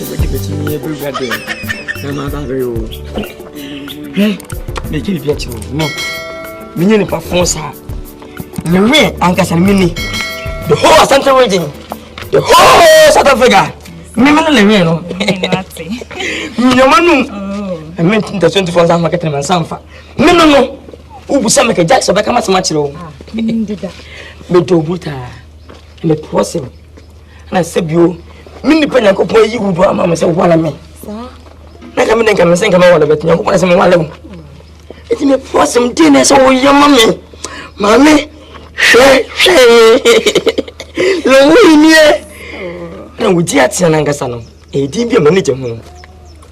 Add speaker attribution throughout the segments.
Speaker 1: me every day. I'm a very old. Hey, make it be no. Mini performance. The way Ankas and Mini, the whole Central region, the whole South Africa. Mimmy, no. I meant the 24 hours market and Sanfa. No. Who was some Jackson back as much low? But do buta and the person. And I said, you, Mini Penna could play you would do a mamma say, one of me. Like I mean, I'm saying, I'm all of it. You want some one. It's me for some dinner, so your mommy. Mammy, share. And we did see an Angasano, a deep manager home.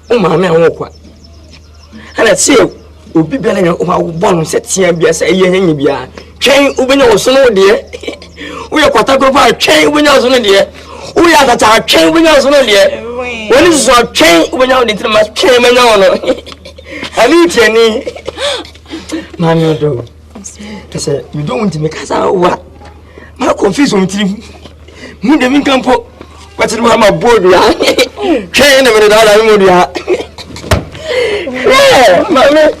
Speaker 1: Oh, mammy, I walk. And I say, we'll be better than our bonus set here, be as a young beer. Chain, when I was so dear. We are quite chain when I was on dear. We are that our chain when I was on dear. When is our chain when I did much chain when I I need Jenny. Mammy, do. I said, you don't want to make us out what? My confusion with you. You didn't come for what's in my board. Chain of $1. Yeah, Mammy.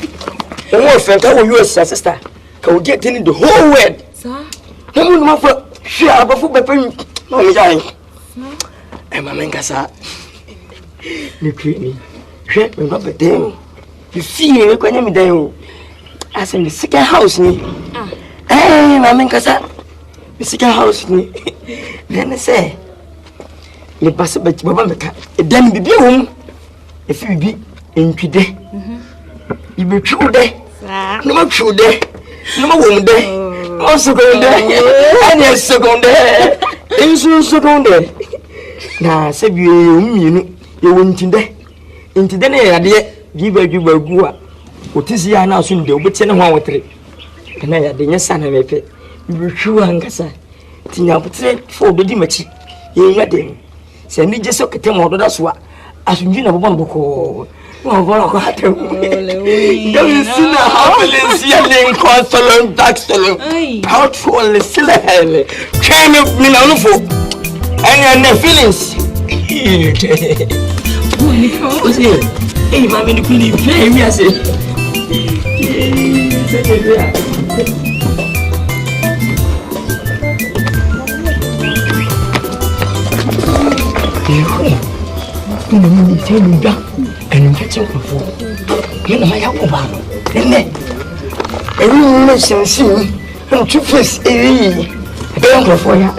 Speaker 1: The more friend, how you, sister? Can we get in the whole world? Sir? Come on, my friend. Share before my friend. Mammy, dying. I'm a man, Cassa. You treat me. Treat me, not the damn. You see me when I'm down. As in the second house, me. Eh, my man, Cassa. The second house, me. Then I say, you pass it by Babamaka. A damn be home. If you be in today, you be true there. No more true there. No more woman there. Also going there. And yes, so going there. And so going there. Now, say you went in there. Into the idea, give a gua. What is your now soon? They'll be 10 1 3. And I had the son of a pet. You were true, Angasa. Tina put for the Dimachi. You got them. Send me just so get them out of that's what. As you know, one book. Oh, what? Don't you see the happiness yelling, constant, daxton, powerful, silly, chain of Milano, and your feelings. Hey, mammy, you couldn't play me, I say. And you get your phone. You know, my Yakubano. And then, every nation sing, and two face a uncle for you.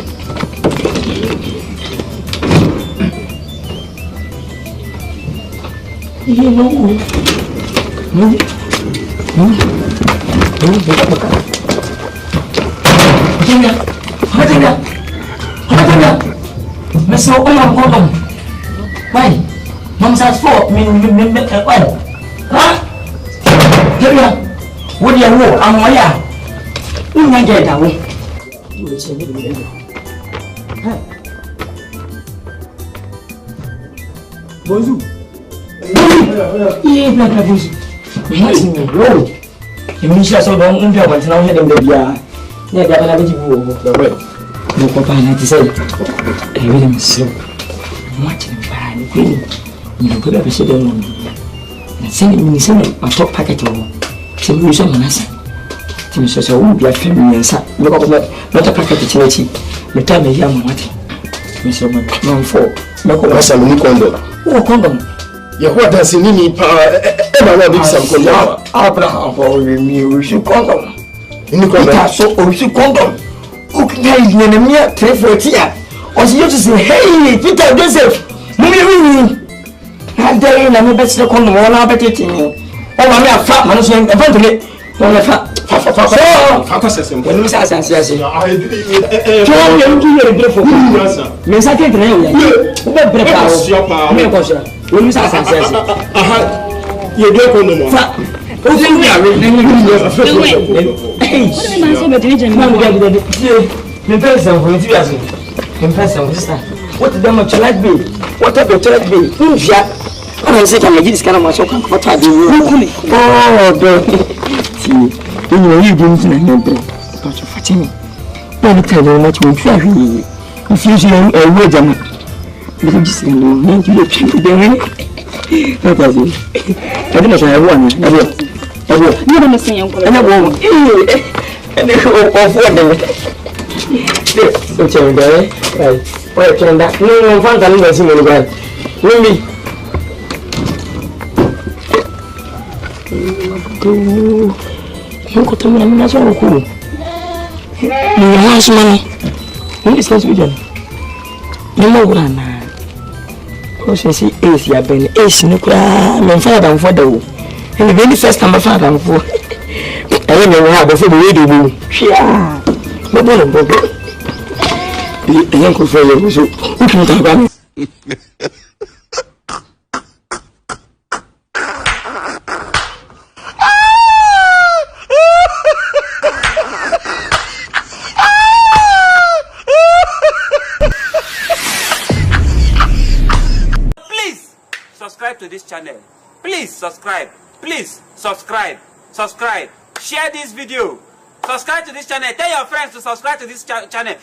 Speaker 1: You know, Mom says for me, well, huh? Here, what do you know? I'm Maya. You may get away. You will say, bonjour. Yeah, black abuse. Nothing wrong. You mean she has so long, and now heading the beer. Never have you the way. No, Papa, I say, I really so much in fine. You could have said, send me a top packet of Timmy Manassa. Timmy says, I won't be a family and son. Not a packet of charity. The time a young what? Mr. Non for Macasa Condom. Oh, condom. Your what does in any ever be some condom? Abraham for me, we should condom. In the condom, so we should condom. Who can tell you in a mere 3 4 years? Or she used to say, hey, Peter Joseph, movie. I dare you, I'm best to come to one of it. Oh, I'm a fat man, so I'm going to get one of fat. When you say, I didn't give you a beautiful Miss I can't tell you. When you say, you don't know. Oh, then we are really what the damn child be? What a child be? I don't say I'm this kind of much. What I do? Oh, see, you didn't know. But you're fatiguing. Don't tell you much more. If you see a word, Bisa just nanti dia pindah. Apa sih? Tadi masa Abu. Ini ada mesin yang kurang. Abu. Ini off deh. Dia macam dah. Baik, cenda. Ni fan kan masih mana kan? Ni. Tuh. Aku teman mana seorang aku. Ni harus mana? Ini Islam sebenarnya. Ni mau berana. Kau sesi ya ben ni kura memfanya damfo dawo. Ni beni first time fa damfo. Ayo ni ha bo se bo we bu. Hia. Bobo. Ayan ko fa yo so. Uku ta ba.
Speaker 2: Subscribe to this channel. Please subscribe. Please subscribe. Share this video. Subscribe to this channel. Tell your friends to subscribe to this channel.